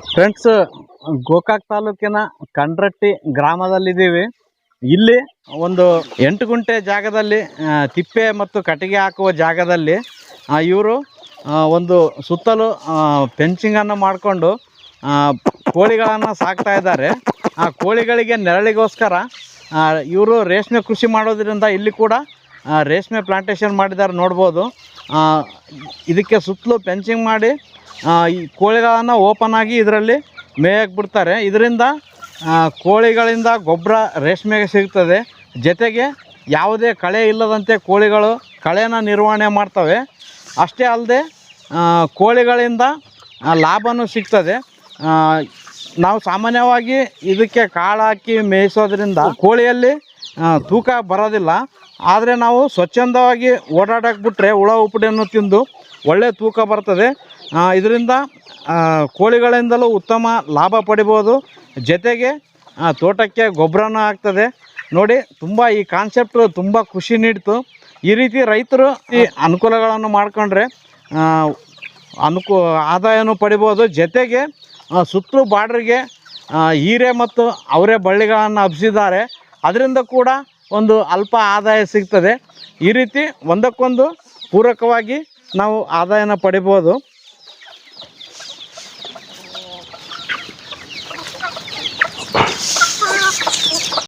Friends, Gokak ತಾಲೂಕಿನ ಕಂಡ್ರಟ್ಟಿ ಗ್ರಾಮದಲ್ಲಿದ್ದೀವಿ. ಇಲ್ಲಿ ಒಂದು 8 ಗುಂಟೆ ಜಾಗದಲ್ಲಿ ತಿಪ್ಪೆ ಮತ್ತು ಕಟ್ಟಿಗೆ ಹಾಕುವ ಜಾಗದಲ್ಲಿ ಇವರು ಒಂದು ಸುತ್ತಲೂ ಫೆನ್ಸಿಂಗನ್ನು ಮಾಡಿಕೊಂಡು ಕೋಳಿಗಳನ್ನು ಸಾಕ್ತಾ ಇದ್ದಾರೆ. ಆ ಕೋಳಿಗಳಿಗೆ ನೆರಳಿಗೋಸ್ಕರ ಇವರು ರೇಷ್ಮೆ ಕೃಷಿ ಮಾಡೋದ್ರಿಂದ ಇಲ್ಲಿ ಕೂಡ ರೇಷ್ಮೆ ಪ್ಲಾಂಟೇಶನ್ ಮಾಡಿದ್ದಾರೆ ನೋಡ್ಬೋದು. ಇದಕ್ಕೆ ಸುತ್ತಲೂ ಫೆನ್ಸಿಂಗ್ ಮಾಡಿ ಈ ಕೋಳಿಗಳನ್ನು ಓಪನ್ ಆಗಿ ಇದರಲ್ಲಿ ಮೇಯಕ್ಕೆ ಬಿಡ್ತಾರೆ. ಇದರಿಂದ ಕೋಳಿಗಳಿಂದ ಗೊಬ್ಬರ ರೇಷ್ಮೆಗೆ ಸಿಗ್ತದೆ. ಜೊತೆಗೆ ಯಾವುದೇ ಕಳೆ ಇಲ್ಲದಂತೆ ಕೋಳಿಗಳು ಕಳೆನ ನಿರ್ವಹಣೆ ಮಾಡ್ತವೆ. ಅಷ್ಟೇ ಅಲ್ಲದೆ ಕೋಳಿಗಳಿಂದ ಲಾಭವೂ ಸಿಗ್ತದೆ. ನಾವು ಸಾಮಾನ್ಯವಾಗಿ ಇದಕ್ಕೆ ಕಾಳು ಹಾಕಿ ಮೇಯಿಸೋದ್ರಿಂದ ಕೋಳಿಯಲ್ಲಿ ತೂಕ ಬರೋದಿಲ್ಲ. ಆದರೆ ನಾವು ಸ್ವಚ್ಛಂದವಾಗಿ ಓಡಾಡಕ್ಕೆ ಬಿಟ್ಟರೆ ಹುಳ ಉಪ್ಪಡಿಯನ್ನು ತಿಂದು ಒಳ್ಳೆಯ ತೂಕ ಬರ್ತದೆ. ಇದರಿಂದ ಕೋಳಿಗಳಿಂದಲೂ ಉತ್ತಮ ಲಾಭ ಪಡಿಬೋದು. ಜೊತೆಗೆ ತೋಟಕ್ಕೆ ಗೊಬ್ಬರನೂ ಆಗ್ತದೆ. ನೋಡಿ, ತುಂಬ ಈ ಕಾನ್ಸೆಪ್ಟ್ ತುಂಬ ಖುಷಿ ನೀಡ್ತು. ಈ ರೀತಿ ರೈತರು ಈ ಅನುಕೂಲಗಳನ್ನು ಮಾಡಿಕೊಂಡ್ರೆ ಆದಾಯನೂ ಪಡಿಬೋದು. ಜೊತೆಗೆ ಸುತ್ತಲೂ ಬಾರ್ಡ್ರಿಗೆ ಹೀರೆ ಮತ್ತು ಅವರೇ ಬಳ್ಳಿಗಳನ್ನು ಹಬ್ಬಿಸಿದ್ದಾರೆ. ಅದರಿಂದ ಕೂಡ ಒಂದು ಅಲ್ಪ ಆದಾಯ ಸಿಗ್ತದೆ. ಈ ರೀತಿ ಒಂದಕ್ಕೊಂದು ಪೂರಕವಾಗಿ ನಾವು ಆದಾಯನ ಪಡಿಬೋದು.